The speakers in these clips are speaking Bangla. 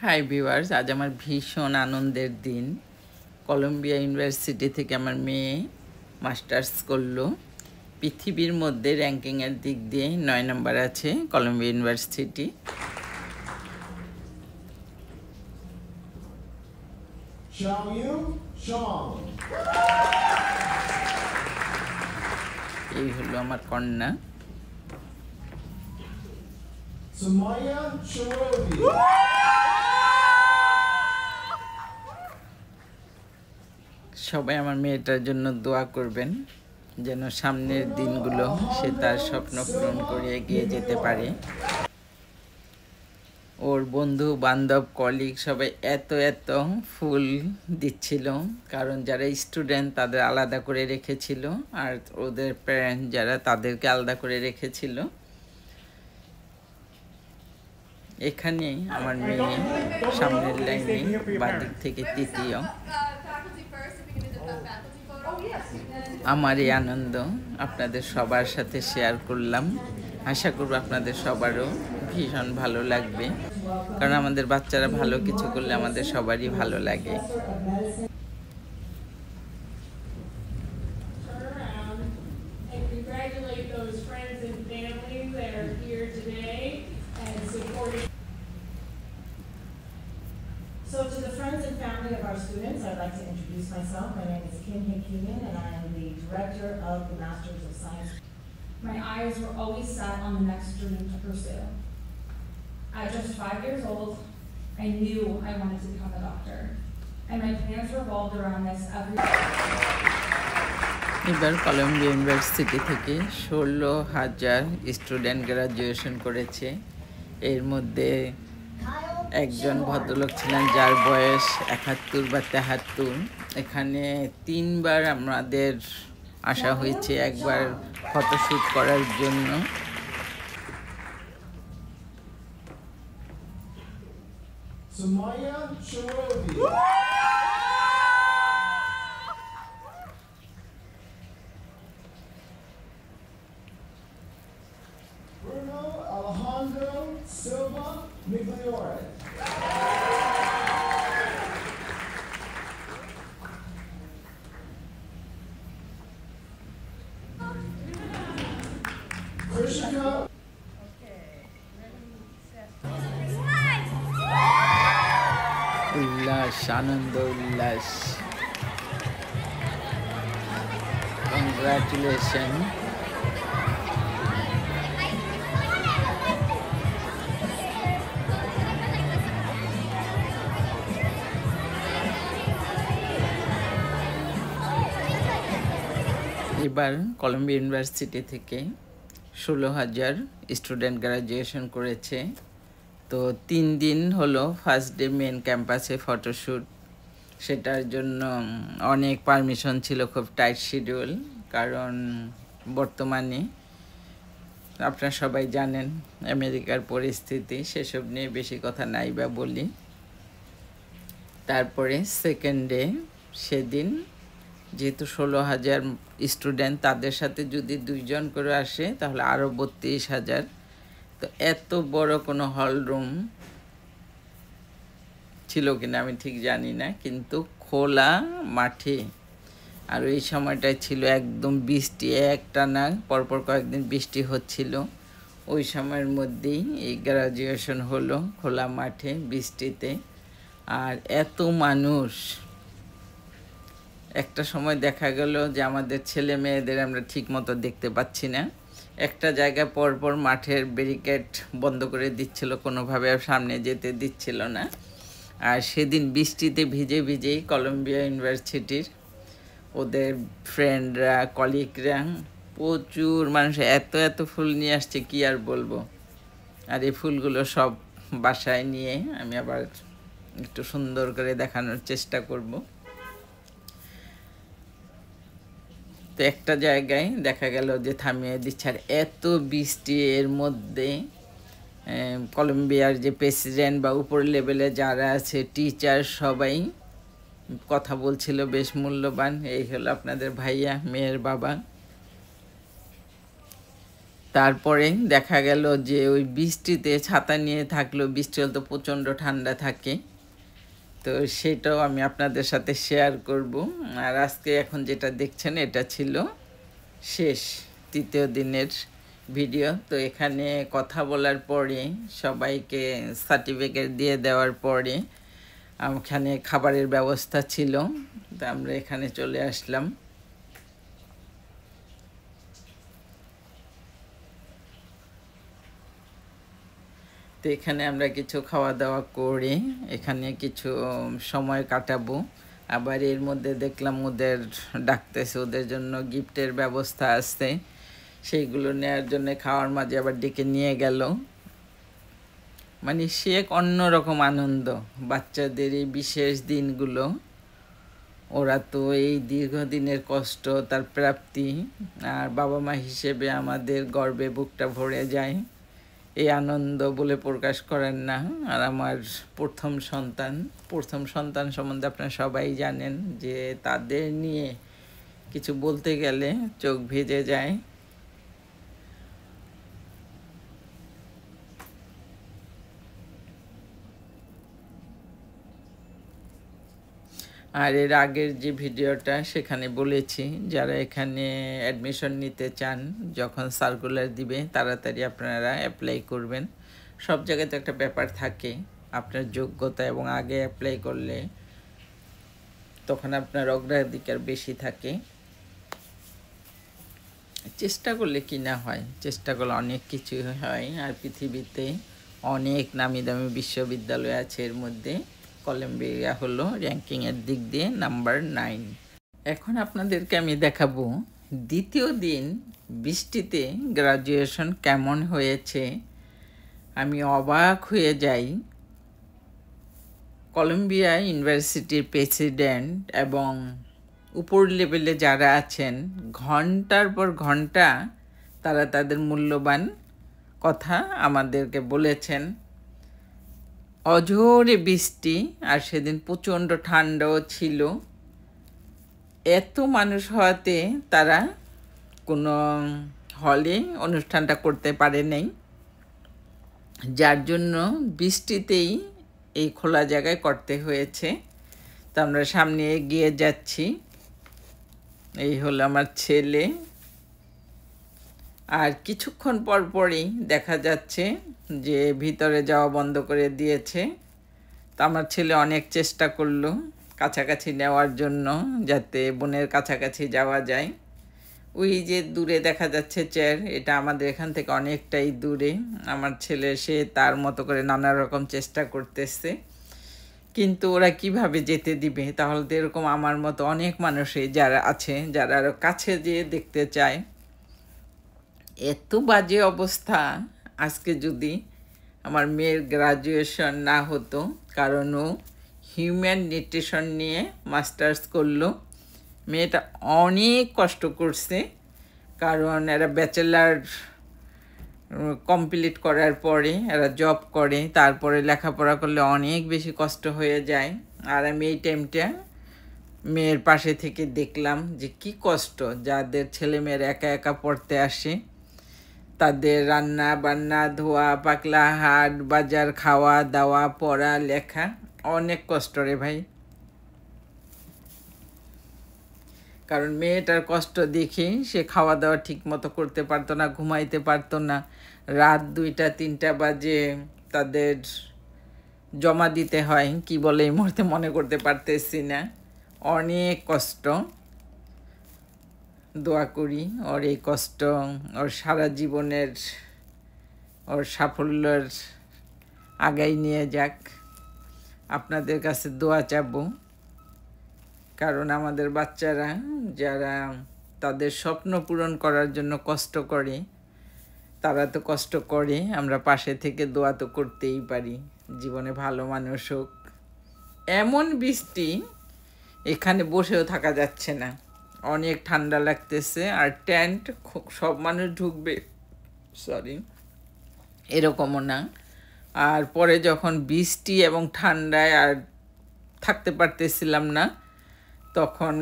হাই ভিউয়ার্স, আজ আমার ভীষণ আনন্দের দিন। কলম্বিয়া ইউনিভার্সিটি থেকে আমার মেয়ে মাস্টার্স করলো। পৃথিবীর মধ্যে র্যাঙ্কিংয়ের দিক দিয়ে 9 নম্বর আছে কলম্বিয়া ইউনিভার্সিটি। এই হলো আমার কন্যা। সবাই আমার মেয়েটার জন্য দোয়া করবেন যেন সামনের দিনগুলো সে তার স্বপ্ন পূরণ করে এগিয়ে যেতে পারে। ওর বন্ধু বান্ধব কলিগ সবাই এত ফুল দিচ্ছিল, কারণ যারা স্টুডেন্ট তাদের আলাদা করে রেখেছিল আর ওদের প্যারেন্ট যারা তাদেরকে আলাদা করে রেখেছিল। এখানে আমার মেয়ে সামনের লাইনে বাদিক থেকে তৃতীয়। আমার এই আনন্দ আপনাদের সবার সাথে শেয়ার করলাম। আশা করব আপনাদের সবারও ভীষণ ভালো লাগবে, কারণ আমাদের বাচ্চারা ভালো কিছু করলে আমাদের সবারই ভালো লাগে। So to the friends and family of our students, I'd like to introduce myself. My name is Kim Hikuman, and I am the director of the Masters of Science. My eyes were always set on the next dream to pursue. At just 5 years old, I knew I wanted to become a doctor, and my plans revolved around this every day. এবার কলম্বিয়া ইউনিভার্সিটি থেকে 16,000 স্টুডেন্ট গ্রাজুয়েশন করেছে। এর মধ্যে একজন ভদ্রলোক ছিলেন যার বয়স 71 বা 73। এখানে 3বার আমাদের আসা হয়েছে, একবার ফটোশ্যুট করার জন্য। উল্লাস, আনন্দ উল্লাস। কংগ্রাচুলেশন। এবার কলম্বিয়া ইউনিভার্সিটি থেকে 16,000 স্টুডেন্ট গ্রাজুয়েশন করেছে। তো 3 দিন হলো ফার্স্ট ডে মেন ক্যাম্পাসে ফটোশ্যুট। সেটার জন্য অনেক পারমিশন ছিল, খুব টাইট শিডিউল, কারণ বর্তমানে আপনারা সবাই জানেন আমেরিকার পরিস্থিতি, সেসব নিয়ে বেশি কথা নাই বা বলি। তারপরে সেকেন্ড ডে, সেদিন যেহেতু 16,000 স্টুডেন্ট, তাদের সাথে যদি 2 জন করে আসে তাহলে আরও 32,000। তো এত বড় কোনো হল রুম ছিল কিনা আমি ঠিক জানি না, কিন্তু খোলা মাঠে। আর ওই সময়টায় ছিল একদম বৃষ্টি, একটানা পরপর কয়েকদিন বৃষ্টি হচ্ছিল। ওই সময়ের মধ্যেই এই গ্রাজুয়েশন হলো খোলা মাঠে বৃষ্টিতে। আর এত মানুষ, একটা সময় দেখা গেল যে আমাদের ছেলে মেয়েদের আমরা ঠিক মতো দেখতে পাচ্ছি না। একটা জায়গায় পরপর মাঠের ব্যারিকেড বন্ধ করে দিচ্ছিল, কোনোভাবে সামনে যেতে দিচ্ছিল না। আর সেদিন বৃষ্টিতে ভিজেই কলম্বিয়া ইউনিভার্সিটির ওদের ফ্রেন্ডরা, কলিগরা, প্রচুর মানুষ এত ফুল নিয়ে আসছে, কি আর বলবো। আর এই ফুলগুলো সব বাসায় নিয়ে আমি আবার একটু সুন্দর করে দেখানোর চেষ্টা করব। তো একটা জায়গায় দেখা গেল যে থামিয়ে দিচ্ছে, আর এত বৃষ্টি, এর মধ্যে কলম্বিয়ার যে প্রেসিডেন্ট বা উপর লেভেলে যারা আছে, টিচার, সবাই কথা বলছিল, বেশ মূল্যবান। এই হলো আপনাদের ভাইয়া, মেয়ের বাবা। তারপরে দেখা গেল যে ওই বৃষ্টিতে ছাতা নিয়ে থাকলেও বৃষ্টি হলে তো প্রচণ্ড ঠান্ডা থাকে, তো সেটাও আমি আপনাদের সাথে শেয়ার করব। আর আজকে এখন যেটা দেখছেন এটা ছিল শেষ 3য় দিনের ভিডিও। তো এখানে কথা বলার পরে সবাইকে সার্টিফিকেট দিয়ে দেওয়ার পরে এখানে খাবারের ব্যবস্থা ছিল, তো আমরা এখানে চলে আসলাম। তো এখানে আমরা কিছু খাওয়া দাওয়া করে এখানে কিছু সময় কাটাবো। আবার এর মধ্যে দেখলাম ওদের ডাকতেছে, ওদের জন্য গিফটের ব্যবস্থা আছে, সেইগুলো নেওয়ার জন্য খাওয়ার মাঝে আবার ডেকে নিয়ে গেল। মানে সে এক অন্যরকম আনন্দ বাচ্চাদের এই বিশেষ দিনগুলো। ওরা তো এই দীর্ঘদিনের কষ্ট তার প্রাপ্তি, আর বাবা মা হিসেবে আমাদের গর্বে বুকটা ভরে যায়। এই আনন্দ বলে প্রকাশ করেন না। আর আমার প্রথম সন্তান সম্বন্ধে আপনারা সবাই জানেন যে তাদের নিয়ে কিছু বলতে গেলে চোখ ভিজে যায়। আর এর আগের যে ভিডিওটা সেখানে বলেছি যারা এখানে অ্যাডমিশন নিতে চান, যখন সার্কুলার দিবে তাড়াতাড়ি আপনারা অ্যাপ্লাই করবেন। সব জায়গায় তো একটা ব্যাপার থাকে, আপনার যোগ্যতা এবং আগে অ্যাপ্লাই করলে তখন আপনার অগ্রাধিকার বেশি থাকে। চেষ্টা করলে কি না হয়, চেষ্টা করলে অনেক কিছু হয়। আর পৃথিবীতে অনেক নামি দামি বিশ্ববিদ্যালয় আছে, এর মধ্যে কলম্বিয়া হলো র্যাঙ্কিংয়ের দিক দিয়ে নাম্বার 9। এখন আপনাদেরকে আমি দেখাবো 2য় দিন বৃষ্টিতে গ্রাজুয়েশন কেমন হয়েছে। আমি অবাক হয়ে যাই। কলম্বিয়া ইউনিভার্সিটির প্রেসিডেন্ট এবং উপর লেভেলে যারা আছেন ঘন্টার পর ঘন্টা তারা তাদের মূল্যবান কথা আমাদেরকে বলেছেন। অঝোরে বৃষ্টি, আর সেদিন প্রচণ্ড ঠান্ডাও ছিল। এত মানুষ হওয়াতে তারা কোনো হলে অনুষ্ঠানটা করতে পারে নাই, যার জন্য বৃষ্টিতেই এই খোলা জায়গায় করতে হয়েছে। তো আমরা সামনে এগিয়ে যাচ্ছি। এই হলো আমার ছেলে। আর কিছুক্ষণ পর পরই দেখা যাচ্ছে যে ভিতরে যাওয়া বন্ধ করে দিয়েছে। তো আমার ছেলে অনেক চেষ্টা করলো কাছাকাছি নেওয়ার জন্য, যাতে বোনের কাছাকাছি যাওয়া যায়। ওই যে দূরে দেখা যাচ্ছে চেয়ার, এটা আমাদের এখান থেকে অনেকটাই দূরে। আমার ছেলে সে তার মতো করে নানা রকম চেষ্টা করতেছে, কিন্তু ওরা কিভাবে যেতে দিবে? তাহলে তো এরকম আমার মতো অনেক মানুষই যারা আছে, যারা আরও কাছে যেয়ে দেখতে চায়। এত বাজে অবস্থা। আজকে যদি আমার মেয়ের গ্রাজুয়েশন না হতো, কারণ ও হিউম্যান নিউট্রিশন নিয়ে মাস্টার্স করলো। মেয়েটা অনেক কষ্ট করছে, কারণ এরা ব্যাচেলার কমপ্লিট করার পরে এরা জব করে, তারপরে লেখাপড়া করলে অনেক বেশি কষ্ট হয়ে যায়। আর আমি এই টাইমটা মেয়ের পাশে থেকে দেখলাম যে কি কষ্ট, যাদের ছেলেমেয়েরা একা একা পড়তে আসে, তাদের রান্না বান্না, ধোয়া পাকলা, হাট বাজার, খাওয়া দাওয়া, পড়া লেখা, অনেক কষ্ট রে ভাই। কারণ মেয়েটার কষ্ট দেখে সে খাওয়া দাওয়া ঠিক মতো করতে পারতো না, ঘুমাইতে পারতো না। রাত 2টা-3টা বাজে তাদের জমা দিতে হয়, কি বলে এই মুহূর্তে মনে করতে পারতেছি না। অনেক কষ্ট। দোয়া করি ওর এই কষ্ট ওর সারা জীবনের ওর সাফল্যের আগাই নিয়ে যাক। আপনাদের কাছে দোয়া চাবো, কারণ আমাদের বাচ্চারা যারা তাদের স্বপ্ন পূরণ করার জন্য কষ্ট করে, তারা তো কষ্ট করে, আমরা পাশে থেকে দোয়া তো করতেই পারি জীবনে ভালো মানুষ হোক। এমন বৃষ্টি, এখানে বসেও থাকা যাচ্ছে না, অনেক ঠান্ডা লাগতেছে। আর টেন্ট সব মানুষ ঢুকবে এরকমও না। আর পরে যখন বৃষ্টি এবং ঠান্ডায় আর থাকতে পারতেছিলাম না, তখন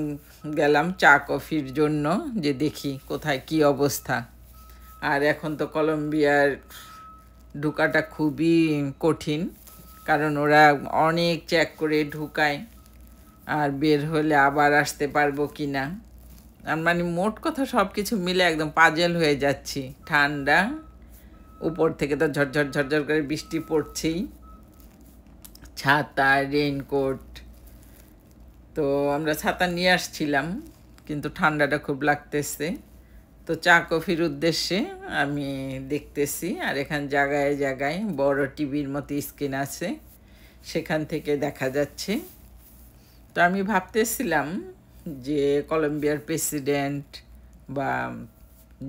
গেলাম চা কফির জন্য, যে দেখি কোথায় কি অবস্থা। আর এখন তো কলম্বিয়ার ঢোকাটা খুবই কঠিন, কারণ ওরা অনেক চেক করে ঢুকায়, আর বের হলে আবার আসতে পারবো কি না। আর মানে মোট কথা সব কিছু মিলে একদম পাজেল হয়ে যাচ্ছি। ঠান্ডা, উপর থেকে তো ঝরঝর ঝরঝর করে বৃষ্টি পড়ছেই, ছাতা, রেইনকোট। তো আমরা ছাতা নিয়ে আসছিলাম, কিন্তু ঠান্ডাটা খুব লাগতেছে। তো চা কফির উদ্দেশ্যে আমি দেখতেছি, আর এখানে জায়গায় জায়গায় বড় টিভির মতো স্ক্রিন আছে, সেখান থেকে দেখা যাচ্ছে। তো আমি ভাবতেছিলাম যে কলম্বিয়ার প্রেসিডেন্ট বা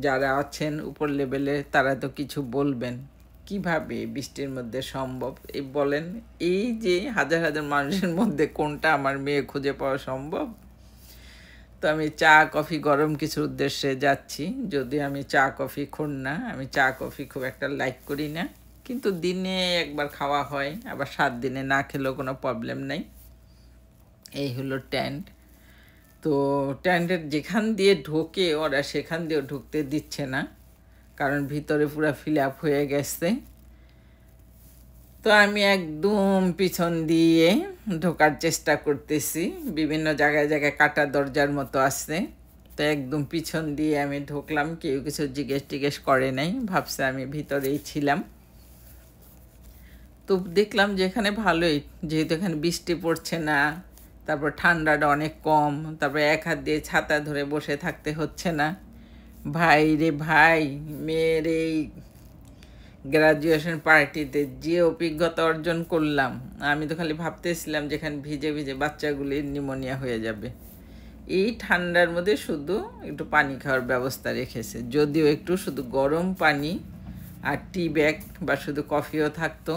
যারা আছেন উপর লেভেলে তারা তো কিছু বলবেন, কিভাবে বৃষ্টির মধ্যে সম্ভব এই বলেন। এই যে হাজার হাজার মানুষের মধ্যে কোনটা আমার মেয়ে খুঁজে পাওয়া সম্ভব? তো আমি চা কফি গরম কিছুর উদ্দেশ্যে যাচ্ছি, যদি আমি চা কফি খোর না, আমি চা কফি খুব একটা লাইক করি না, কিন্তু দিনে একবার খাওয়া হয়, আবার 7 দিনে না খেলেও কোনো প্রবলেম নাই। এই হলো ট্যান্ট। তো ট্যান্টের যেখান দিয়ে ঢোকে ওরা সেখান দিয়েও ঢুকতে দিচ্ছে না, কারণ ভিতরে পুরো ফিল আপ হয়ে গেছে। তো আমি একদম পিছন দিয়ে ঢোকার চেষ্টা করতেছি, বিভিন্ন জায়গায় জায়গায় কাটা দরজার মতো আছে। তো একদম পিছন দিয়ে আমি ঢুকলাম, কেউ কিছু জিজ্ঞেস করে নাই, ভাবছে আমি ভিতরেই ছিলাম। তো দেখলাম যে এখানে ভালোই, যেহেতু এখানে বৃষ্টি পড়ছে না, তারপর ঠান্ডাটা অনেক কম, তারপর এক হাত দিয়ে ছাতা ধরে বসে থাকতে হচ্ছে না। ভাই রে ভাই, মেয়ের এই গ্রাজুয়েশন পার্টিতে যে অভিজ্ঞতা অর্জন করলাম, আমি তো খালি ভাবতেছিলাম যেখানে ভিজে ভিজে বাচ্চাগুলির নিউমোনিয়া হয়ে যাবে। এই ঠান্ডার মধ্যে শুধু একটু পানি খাওয়ার ব্যবস্থা রেখেছে, যদিও একটু শুধু গরম পানি আর টি ব্যাগ বা শুধু কফিও থাকতো,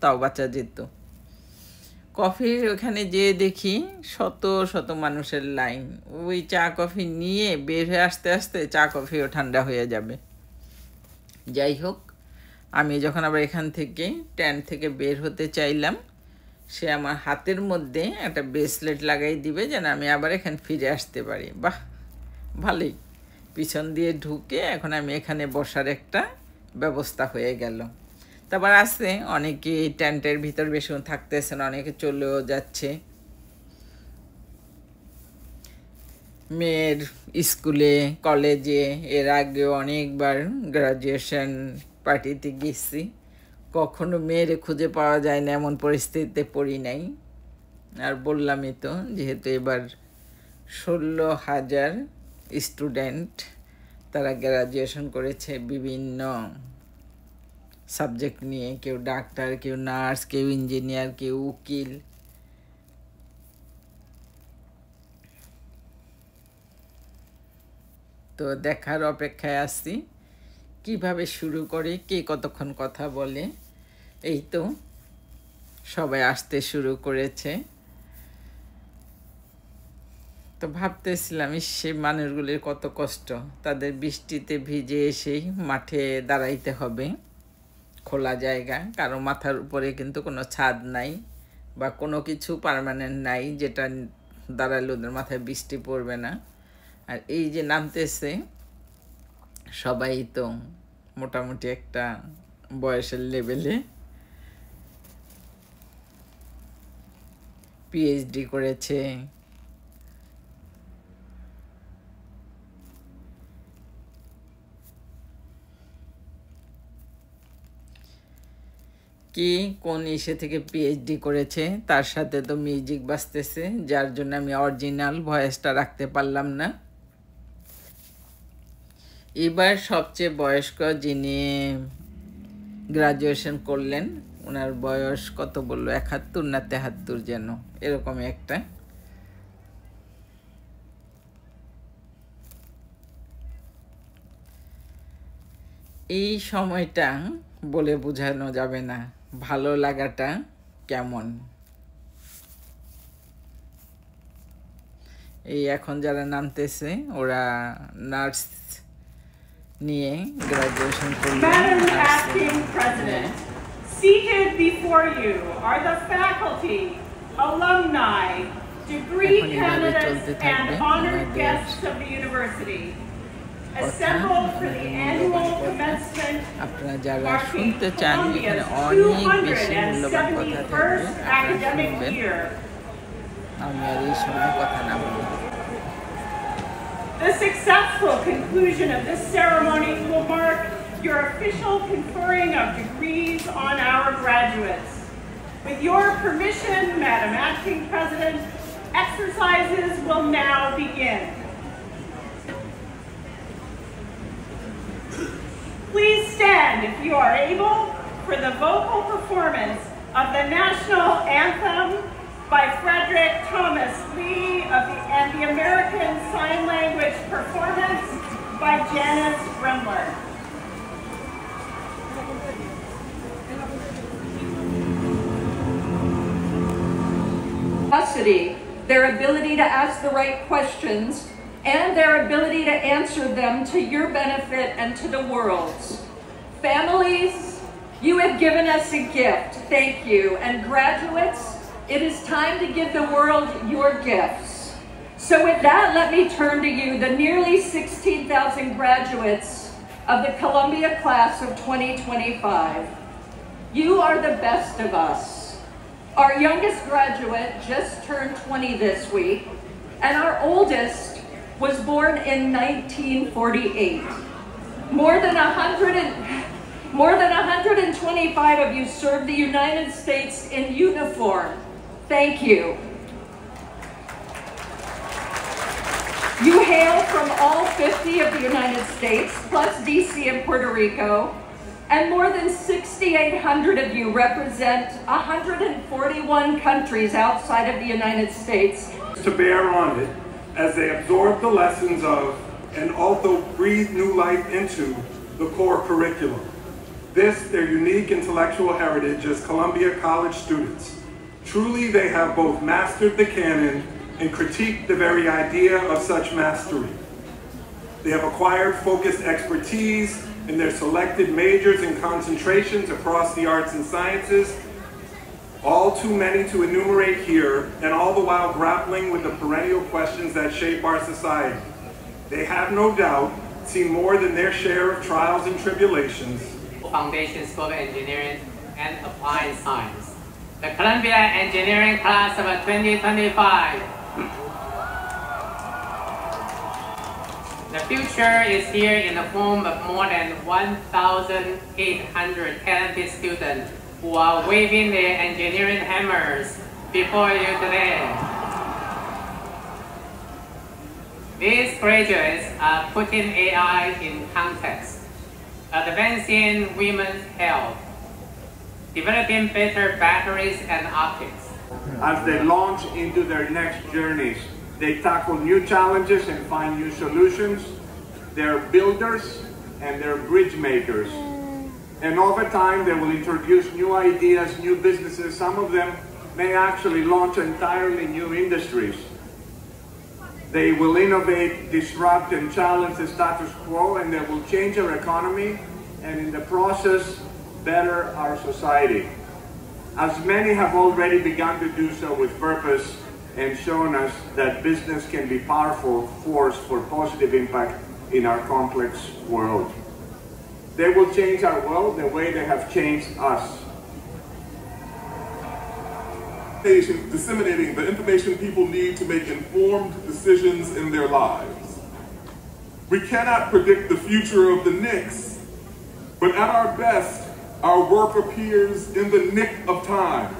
তাও বাঁচা যেত। কফির ওখানে যেয়ে দেখি শত শত মানুষের লাইন, ওই চা কফি নিয়ে বের হয়ে আসতে আসতে চা কফিও ঠান্ডা হয়ে যাবে। যাই হোক, আমি যখন আবার এখান থেকে ট্যান্ট থেকে বের হতে চাইলাম, সে আমার হাতের মধ্যে একটা ব্রেসলেট লাগাই দিবে যেন আমি আবার এখানে ফিরে আসতে পারি। বাহ, ভালোই, পিছন দিয়ে ঢুকে এখন আমি এখানে বসার একটা ব্যবস্থা হয়ে গেল। তারপর আছে অনেকে ট্যান্টের ভিতর বেশিক্ষণ থাকতেছে না, অনেকে চলেও যাচ্ছে। মেয়ের স্কুলে কলেজে এর আগেও অনেকবার গ্রাজুয়েশন পার্টিতে গেছি, কখনো মেয়েরে খুঁজে পাওয়া যায় না এমন পরিস্থিতিতে পড়ি নাই। আর বললামই তো, যেহেতু এবার 16,000 স্টুডেন্ট তারা গ্রাজুয়েশন করেছে বিভিন্ন সাবজেক্ট নিয়ে, কেউ ডাক্তার, কেউ নার্স, কেউ ইঞ্জিনিয়ার, কেউ উকিল। তো দেখার অপেক্ষায় আছি কিভাবে শুরু করে, কে কতক্ষণ কথা বলে। এই তো সবাই আসতে শুরু করেছে। তো ভাবতেছিলাম সেই মানুষগুলির কত কষ্ট, তাদের বৃষ্টিতে ভিজে এসেই মাঠে দাঁড়াইতে হবে, খোলা জায়গা, কারো মাথার উপরে কিন্তু কোনো ছাদ নাই বা কোনো কিছু পার্মানেন্ট নাই যেটা দাঁড়ালে ওদের মাথায় বৃষ্টি পড়বে না। আর এই যে নামতেছে সবাই তো মোটামুটি একটা বয়সের লেভেলে, পিএইচডি করেছে, কি কোন ইসে থেকে পিএইচডি করেছে, তার সাথে তো মিউজিক বাজতেছে, যার জন্য আমি অরিজিনাল ভয়েসটা রাখতে পারলাম না। এবার সবচেয়ে বয়স্ক যিনি গ্রাজুয়েশন করলেন, ওনার বয়স কত বললো, 71 না 73 যেন এরকমই একটা। এই সময়টা বলে বোঝানো যাবে না ভালো লাগাটা কেমন। এই এখন যারা নামতেছে ওরা নার্স নিয়ে গ্রাজুয়েশন করলেন। Madam Acting President, seated before you are the faculty, alumni, degree candidates, and honored guests of the university. assembled for the annual commencement আপনারা যারা marking শুনতে চান এখানে Columbia's অনেক বেশি মূল্যবান কথা থাকবে 271st আপনারা academic শুনবেন year. আমি আর এই সময় কথা না বলি The successful conclusion of this ceremony will mark your official conferring of degrees on our graduates. With your permission, Madam Acting President, exercises will now begin. Please stand, if you are able, for the vocal performance of the national anthem by Frederick Thomas Lee and the American Sign Language performance by Janice Bremler. Their ability to ask the right questions, and their ability to answer them to your benefit and to the world's. Families, you have given us a gift. Thank you. And graduates, it is time to give the world your gifts. So with that, let me turn to you, the nearly 16,000 graduates of the Columbia class of 2025. You are the best of us. Our youngest graduate just turned 20 this week, and our oldest was born in 1948. More than 125 of you served the United States in uniform. Thank you. You hail from all 50 of the United States, plus DC and Puerto Rico, and more than 6,800 of you represent 141 countries outside of the United States. To bear on it as they absorb the lessons of and also breathe new life into the core curriculum. This, their unique intellectual heritage as Columbia College students. Truly, they have both mastered the canon and critiqued the very idea of such mastery. They have acquired focused expertise in their selected majors and concentrations across the arts and sciences, all too many to enumerate here, and all the while grappling with the perennial questions that shape our society. They have no doubt seen more than their share of trials and tribulations. Foundation School of Engineering and Applied Science. The Columbia Engineering class of 2025. The future is here in the form of more than 1,800 talented students who are waving their engineering hammers before you today. These graduates are putting AI in context, advancing women's health, developing better batteries and optics. As they launch into their next journeys, they tackle new challenges and find new solutions. They're builders and they're bridge makers. And over time, they will introduce new ideas, new businesses. Some of them may actually launch entirely new industries. They will innovate, disrupt, and challenge the status quo, and they will change our economy, and in the process, better our society. As many have already begun to do so with purpose and shown us that business can be a powerful force for positive impact in our complex world. They will change our world the way they have changed us. Disseminating the information people need to make informed decisions in their lives. We cannot predict the future of the Knicks, but at our best, our work appears in the nick of time.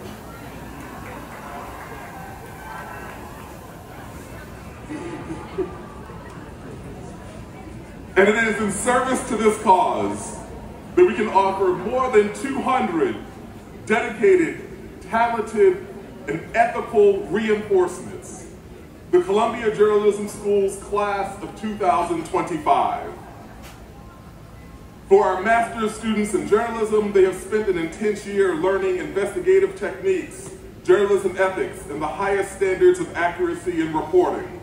And it is in service to this cause that we can offer more than 200 dedicated, talented, and ethical reinforcements. The Columbia Journalism School's class of 2025. For our master's students in journalism, they have spent an intense year learning investigative techniques, journalism ethics, and the highest standards of accuracy in reporting.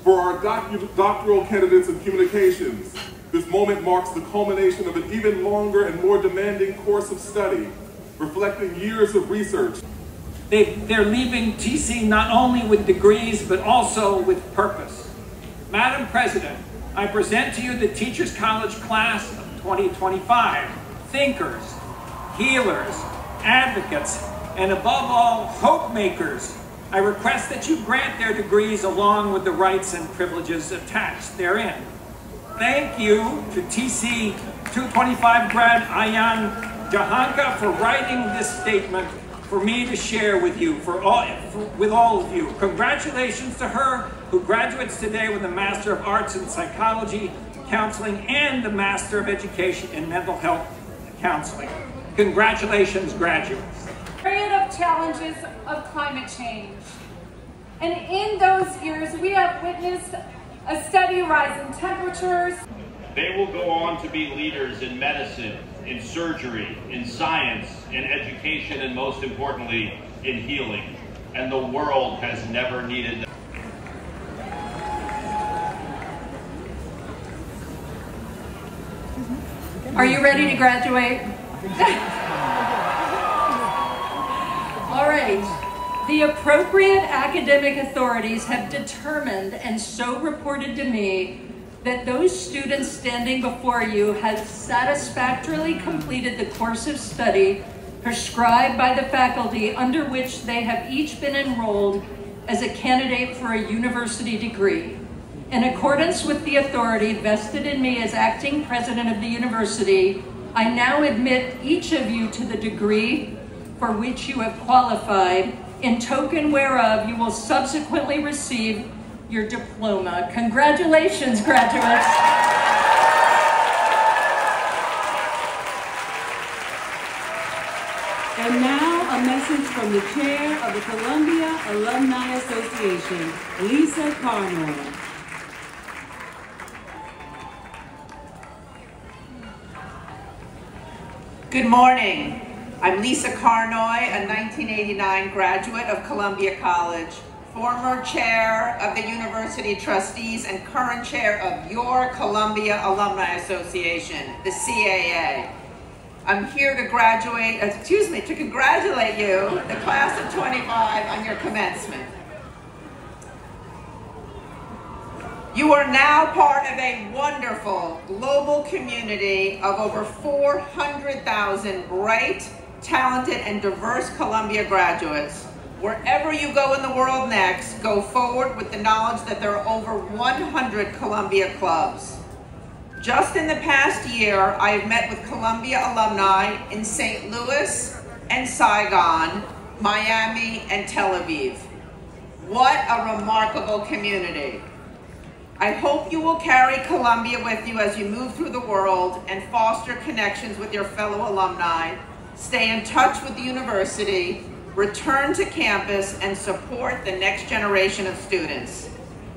For our doctoral candidates in communications, this moment marks the culmination of an even longer and more demanding course of study, reflecting years of research. They're leaving GC not only with degrees, but also with purpose. Madam President, I present to you the Teachers College class of 2025, thinkers, healers, advocates, and above all, hope makers. I request that you grant their degrees along with the rights and privileges attached therein. Thank you to TC 225 grad Ayan Jahanka for writing this statement for me to share with you, with all of you. Congratulations to her, who graduates today with a Master of Arts in Psychology, Counseling, and the Master of Education in Mental Health Counseling. Congratulations, graduates. Period of challenges of climate change. And in those years, we have witnessed a steady rise in temperatures. They will go on to be leaders in medicine, in surgery, in science, in education, and most importantly, in healing. And the world has never needed them. Are you ready to graduate? All right. The appropriate academic authorities have determined, and so reported to me, that those students standing before you have satisfactorily completed the course of study prescribed by the faculty under which they have each been enrolled as a candidate for a university degree. In accordance with the authority vested in me as acting president of the university, I now admit each of you to the degree for which you have qualified, in token whereof you will subsequently receive your diploma. Congratulations, graduates. And now, a message from the chair of the Columbia Alumni Association, Lisa Carnoy. Good morning. I'm Lisa Carnoy, a 1989 graduate of Columbia College, former chair of the University Trustees and current chair of your Columbia Alumni Association, the CAA. I'm here to congratulate you, the class of 25, on your commencement. You are now part of a wonderful global community of over 400,000 bright, talented, and diverse Columbia graduates. Wherever you go in the world next, go forward with the knowledge that there are over 100 Columbia clubs. Just in the past year, I have met with Columbia alumni in St. Louis and Saigon, Miami, and Tel Aviv. What a remarkable community. I hope you will carry Columbia with you as you move through the world and foster connections with your fellow alumni, stay in touch with the university, return to campus, and support the next generation of students.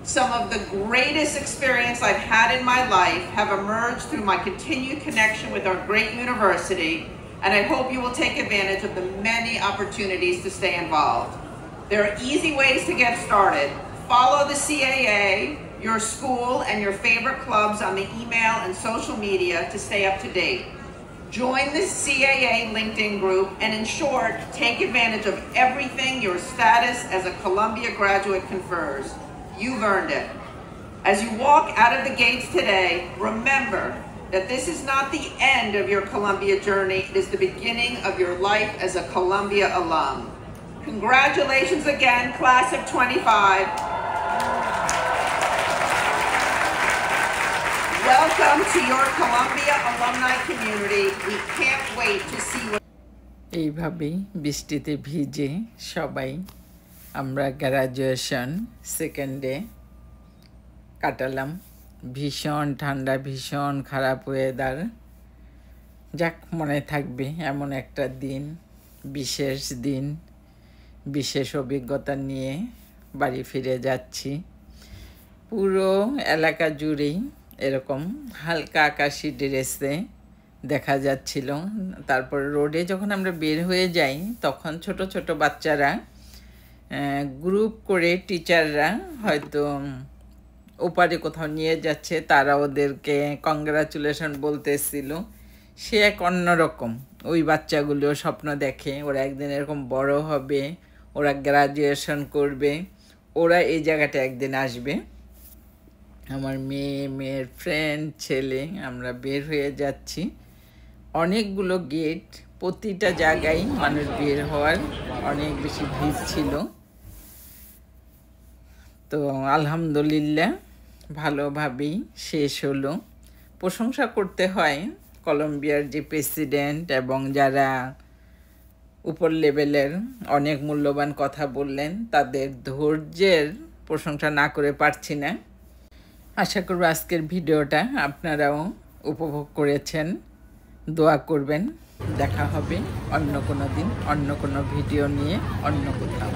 Some of the greatest experience I've had in my life have emerged through my continued connection with our great university, and I hope you will take advantage of the many opportunities to stay involved. There are easy ways to get started. Follow the CAA, your school, and your favorite clubs on the email and social media to stay up to date. Join the CAA LinkedIn group, and in short, take advantage of everything your status as a Columbia graduate confers. You've earned it. As you walk out of the gates today, remember that this is not the end of your Columbia journey, it is the beginning of your life as a Columbia alum. Congratulations again, class of 25. Welcome to your Columbia alumni community. We can't wait to see what এইভাবেই বৃষ্টিতে ভিজে সবাই আমরা গ্র্যাজুয়েশন সেকেন্ডে কাটালাম। ভীষণ ঠান্ডা, ভীষণ খারাপ ওয়েদার। যাক, মনে থাকবে এমন একটা দিন, বিশেষ দিন, বিশেষ অভিজ্ঞতা নিয়ে বাড়ি ফিরে যাচ্ছি। পুরো এলাকা জুড়েই এরকম হালকা আকাশি ড্রেসে দেখা যাচ্ছিল। তারপর রোডে যখন আমরা বের হয়ে যাই, তখন ছোট ছোট বাচ্চারা গ্রুপ করে টিচাররা হয়তো ওপারে কোথাও নিয়ে যাচ্ছে, তারা ওদেরকে কংগ্রাচুলেশন বলতেছিল। সে এক অন্যরকম। ওই বাচ্চাগুলো স্বপ্ন দেখে ওরা একদিন এরকম বড় হবে, ওরা গ্র্যাজুয়েশন করবে, ওরা এই জায়গাটা একদিন আসবে। আমার মেয়ের ফ্রেন্ড, ছেলে, আমরা বের হয়ে যাচ্ছি। অনেকগুলো গেট, প্রতিটা জায়গায় মানুষ বের হওয়ার অনেক বেশি ভিড় ছিল। তো আলহামদুলিল্লাহ ভালোভাবেই শেষ হলো। প্রশংসা করতে হয় কলম্বিয়ার যে প্রেসিডেন্ট এবং যারা উপর লেভেলের অনেক মূল্যবান কথা বললেন, তাদের ধৈর্যের প্রশংসা না করে পারছি না। আশা করব আজকের ভিডিওটা আপনারাও উপভোগ করেছেন। দোয়া করবেন। দেখা হবে অন্য কোনো দিন, অন্য কোনো ভিডিও নিয়ে, অন্য কোথাও।